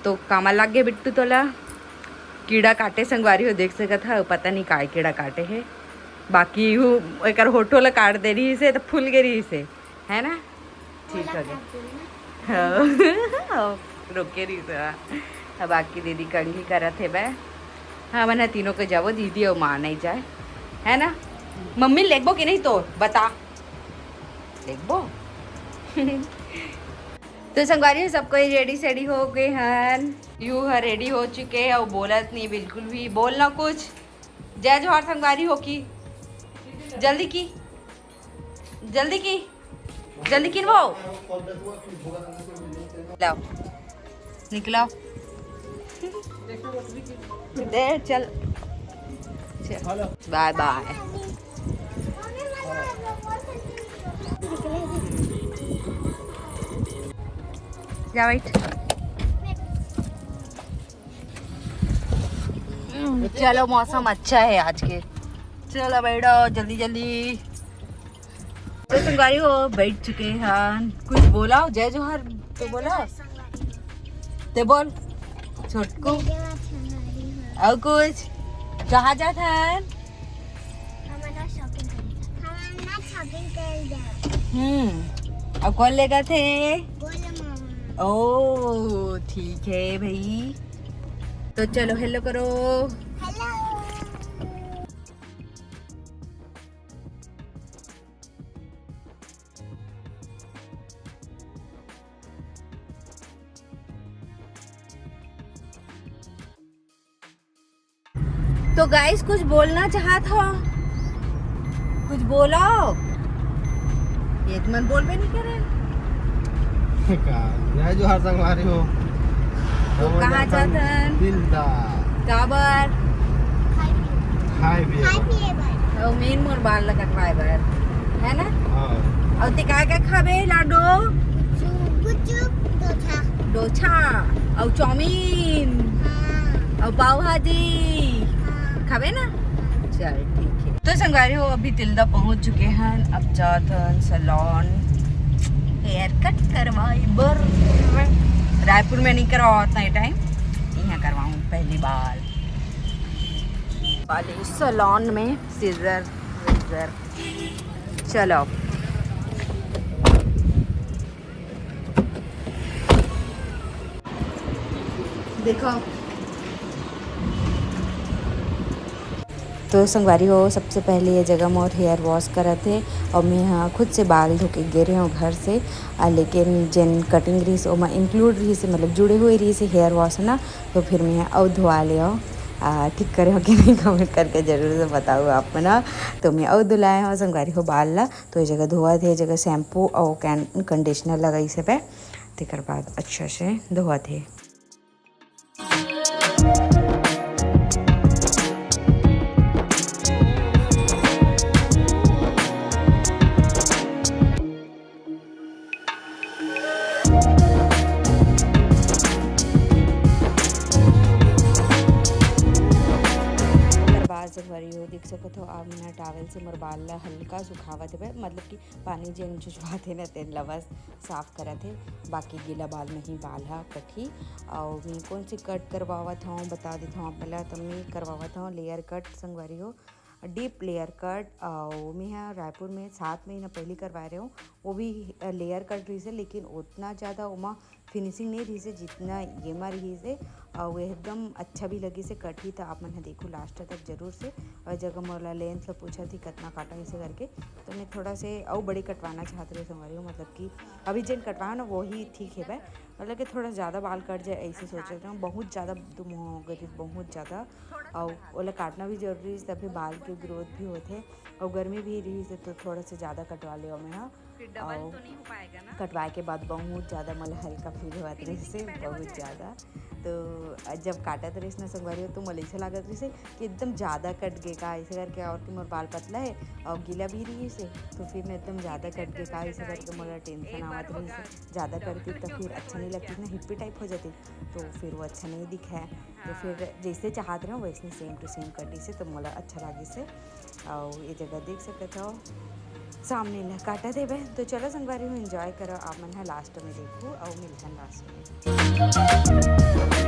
तो कामा लग गए बिट्टू तोला कीड़ा काटे संगवारी हो देख सका था पता नहीं काय कीड़ा काटे है बाकी एक होठो ला काट दे रही से तो फूल गे रही से है ना ठीक हो गया रोके रही से बाकी दीदी कड़ी करा थे बे हाँ मैंने तीनों को जाओ दीदी और माँ नहीं जाए है ना मम्मी लेगबो कि नहीं तो बता लेगबो तो संगवारी सबको रेडी सेडी हो गए हैं यू है रेडी हो चुके और बोलत नहीं बिल्कुल भी बोलना कुछ जय जोहार संगवारी हो की जल्दी की वो लाओ निकलाओ दे चल बाय बाय जा वेट चलो मौसम अच्छा है आज के चलो बैठो जल्दी जल्दी तो संगवारी हो बैठ चुके हैं कुछ बोला जय जोहर तो बोला ते बोल छोटको और कुछ कहाँ जाता है अब कौन लेगा थे ओ ठीक है भाई तो चलो हेलो करो तो गाइस कुछ बोलना चाहत हो कुछ बोलो ये तो मन बोल भी नहीं करे जय जोहार संगवारी हो तो कहाँ जाता दिलदा काबर खाए पिए तो मेन मोर बाल लगा खाए बर है ना हां और ते काय खाबे लाडो डोसा और चाउमीन और पाव भाजी खाबे ना चल ठीक है तो संगवारी हो अभी तिलदा पहुंच चुके हैं अब जाते हैं सैलून हेयर कट करवाए बर रायपुर में नहीं करवा उतना टाइम यहाँ करवाऊँ पहली बार वाले सैलून में सीजर चलो देखो तो संगवारी हो सबसे पहले ये जगह मोर हेयर वॉश करा थे और मैं यहाँ खुद से बाल धो के गिरे हूँ घर से लेकिन जिन कटिंग रही से वो मैं इंक्लूड रही से मतलब जुड़े हुए रही से हेयर वॉश है ना तो फिर मैं अब धोआ ले ठीक करे हो कि नहीं कमेंट करके ज़रूर से बताओ आप ना तो मैं अब धुलाया हूँ संगवारी हो बाल ला तो ये जगह धोआ थे जगह शैम्पू और कंडीशनर लगाई से पे तेकर बाद अच्छा से धोआ थे संगवारी हो देख सको तो आप मैंने टावल से मोर बाल ला हल्का सुखावत है मतलब कि पानी जेन चुचवाते ना तेन ला बस साफ करा थे बाकी गीला बाल नहीं बाल हा कठी और मैं कौन सी कट करवावत हूँ बता देता हूँ आप पहला तो मैं करवावत हूँ लेयर कट संगवारी हो डीप लेयर कट और मैं यहाँ रायपुर में 7 महीना पहले करवा रहे हूँ वो भी लेयर कट रही से लेकिन उतना ज़्यादा उमा फिनिशिंग नहीं रही से जितना ये माँ रही से और वो एकदम अच्छा भी लगी से कट ही था आप मैंने देखो लास्ट तक जरूर से और जगह मोला लेंथ से पूछा थी कितना काटा इसे करके तो मैं थोड़ा से और बड़ी कटवाना चाहती रही संगवारी हो मतलब कि अभी जिन कटवाया ना वही ठीक है भाई मतलब कि थोड़ा ज़्यादा बाल कट जाए ऐसे सोच रहे हूँ बहुत ज़्यादा तुम हो गई बहुत ज़्यादा और ओला काटना भी जरूरी है तभी बाल की ग्रोथ भी होते और गर्मी भी रही से तो थोड़ा से ज़्यादा कटवा लिया मैं हाँ और कटवाए के बाद बहुत ज़्यादा मतलब हल्का फील हुआ रही से बहुत ज़्यादा तो जब काटत रही ना संगवारी हो तो मला ऐसा लागत रही से कि एकदम ज़्यादा कट गए का ऐसे करके और कि मोर बाल पतला है और गीला भी रही से तो फिर मैं एकदम ज़्यादा कट गए का ऐसे करके मोला टेंशन आवत रही से ज़्यादा करती तो फिर अच्छा नहीं लगती ना हिप्पी टाइप हो जाती तो फिर वो अच्छा नहीं दिखा है तो फिर जैसे चाहते रहो वैसे सेम टू सेम कटी से तो मोला अच्छा लगे से और ये जगह देख सकते हो सामने न काटा देवे तो चलो संगवारी हूँ एंजॉय करो आप मन लास्ट में देखो और मिलता लास्ट में।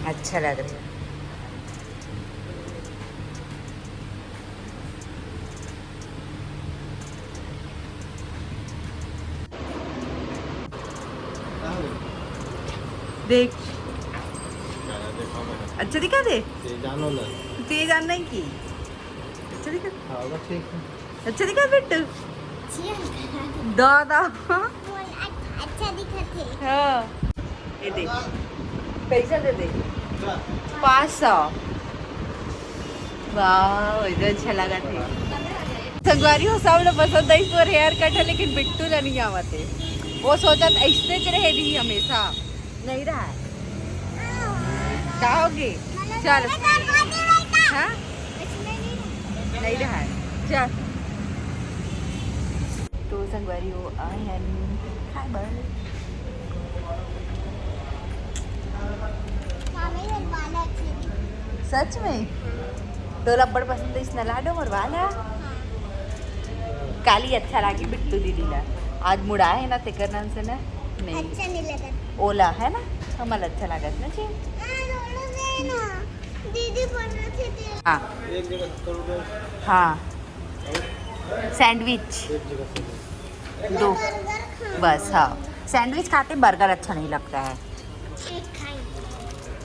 अच्छा लग रहा है। देख अच्छा दिखा दे जानो ना तेज आना ही की अच्छा दिखा हाँ ठीक है अच्छा दिखा बिट्टू दादा अच्छा दिखते हाँ ये देख पैसा दे दे 500 वाह इधर अच्छा लगा थे संगवारी हो सब लोग पसंद आई तो हेयर कट है लेकिन बिट्टू ला नहीं आवते वो सोचा ऐसे च रहे दी हमेशा नहीं रहा है कहोगे चल हाँ नहीं रहा है चल तो संगवारी हो आयन खाइबर सच में तो रबड़ पसंद है इस नलाडो और वाला काली अच्छा लगी बिट्टू दीदी ला आज मुड़ा है ना तेकर नाम से ना नहीं अच्छा नहीं लगा ओला है ना हमारा अच्छा लगा ना जी दीदी बोल रहे थे हाँ एक जगह करोगे हाँ सैंडविच एक जगह से दो बस हाँ सैंडविच खाते बर्गर अच्छा नहीं लगता है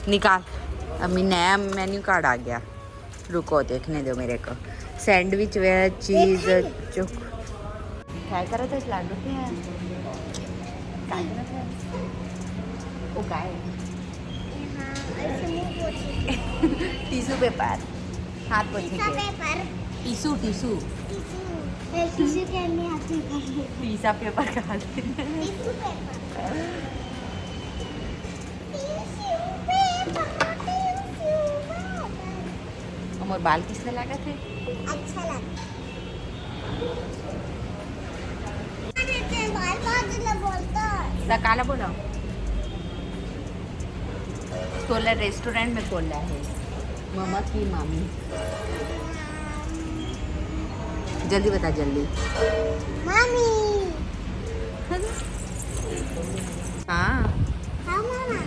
निकाल अम्मी नया मेन्यू कार्ड आ गया रुको देखने दो मेरे को सैंडविच वेज चीज चुक काय करत आहेस लाडू ते काय करत आहेस ओ काय टिश्यू पेपर हाथ पोछने के टिश्यू टिश्यू टिश्यू के में आती है टीसा पेपर कहा टिश्यू पेपर और बाल किससे लगा थे अच्छा लगा बाल बाजूला बोलता सकाला बोला तोला रेस्टोरेंट में खोला है मामा की मामी जल्दी बता जल्दी मामी हाँ हाँ मामा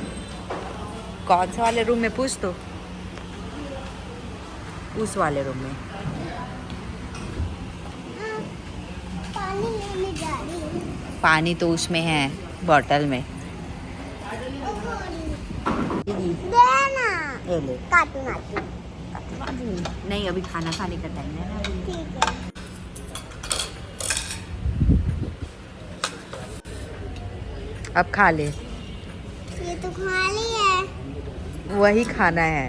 कौन से वाले रूम में पूछ तो उस वाले रूम में पानी लेने जा रही हूँ पानी तो उसमें है बॉटल में देना ये ले कार्टून आती नहीं अभी खाना खाने का टाइम है ना ठीक है अब खा ले ये तो खाली है वही खाना है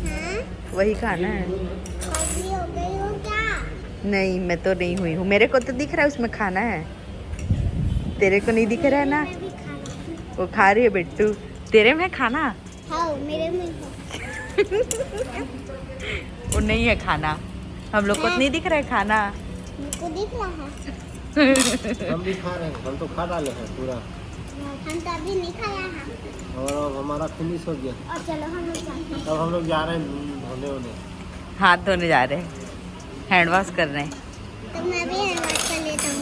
हाँ वही खाना है खाली हो गई हो क्या नहीं मैं तो नहीं हुई हूँ मेरे को तो दिख रहा है उसमें खाना है तेरे को नहीं दिख रहा है ना मैं भी खा रही हूँ वो खा रही है बिट्टू तेरे में है खाना हाँ मेरे में है वो नहीं है खाना हम लोग को तो नहीं दिख रहा है खाना मुझको दिख रहा है हम भी खा रहे हैं हम तो खा डाले हैं पूरा हम तो अभी नहीं खाया है और अब हमारा फिनिश हो गया और चलो हम लोग जाते हैं अब हम लोग जा रहे हैं धोने होने हाथ धोने जा रहे हैं हैंड वॉश कर रहे हैं तो मैं भी हैंड वॉश कर लेता हूँ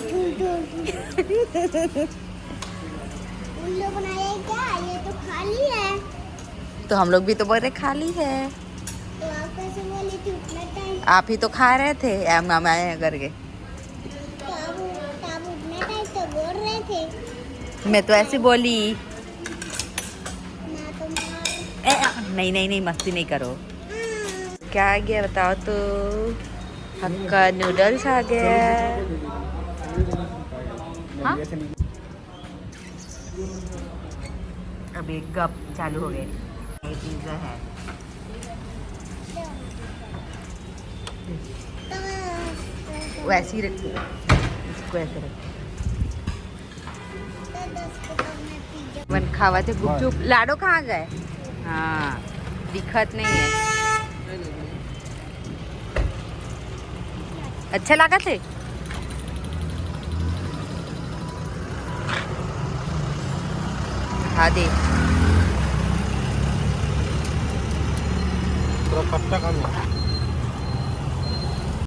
उन लोग बनाया है क्या ये तो खाली है तो हम लोग भी तो बोल रहे खाली है तो आप कैसे बोली थी उतना टाइम आप ही तो खा रहे थे एम मामा करके तो आप उतना टाइम तो बोल रहे थे मैं तो ऐसे बोली ना तुम नहीं नहीं नहीं मस्ती नहीं करो क्या आ गया बताओ तो हक्का नूडल्स आ गया हाँ? अब एक गप चालू हो गए ये पिज्जा है वैसे ही रखो इसको ऐसे रखो वन खावा थे गुपचुप लाडो कहाँ गए हाँ दिखत नहीं है अच्छा लगा थे हाँ दे पूरा कट्टा काम है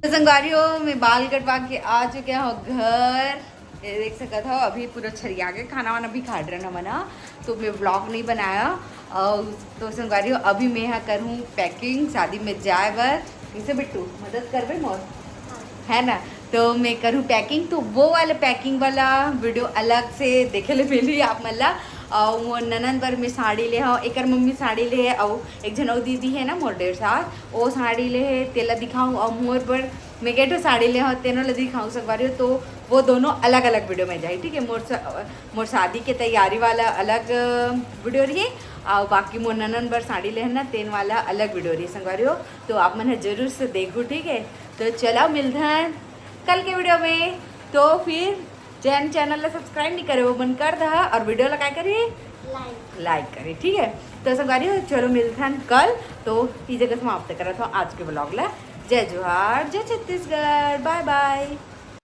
तो संगवारी हो मैं बाल कटवा के आ चुके हो घर ये देख सकत हो अभी पूरा छरिया के खाना वाना भी खा रहे मना, तो मैं व्लॉग नहीं बनाया। और तो संगवारी अभी मैं यहाँ करूँ पैकिंग शादी में जाए बर। कैसे बिट्टू मदद करबे मोर, है ना? तो मैं करूँ पैकिंग, तो वो वाले पैकिंग वाला वीडियो अलग से देखे ले मिली आप मला। और वो ननन बर में साड़ी ले हो, एक मम्मी साड़ी ले है, और एक जन और दीदी है ना मोर डेर साथ, वो साड़ी ले है तेला दिखाऊँ। और मोर पर मैं गेटो साड़ी ले हो तेनों ला दिखाऊँ सकवारी हो। तो वो दोनों अलग अलग वीडियो में जाए, ठीक है? मोर शादी के तैयारी वाला अलग वीडियो रही, और बाकी मोर ननन बर साड़ी ले है ना तेन वाला अलग वीडियो रही संगवारी हो। तो आप मन जरूर से देखो, ठीक है? तो चलो मिलते हैं कल के वीडियो में। तो फिर जैन चैनल ला सब्सक्राइब नहीं करे वो मन कर दहा, और वीडियो ला क्या करिए लाइक करे, ठीक है? तो संगवारी हो चलो मिलते हैं कल। तो इस जगह समाप्त करा था आज के ब्लॉग ला। जय जोहार, जय छत्तीसगढ़, बाय बाय।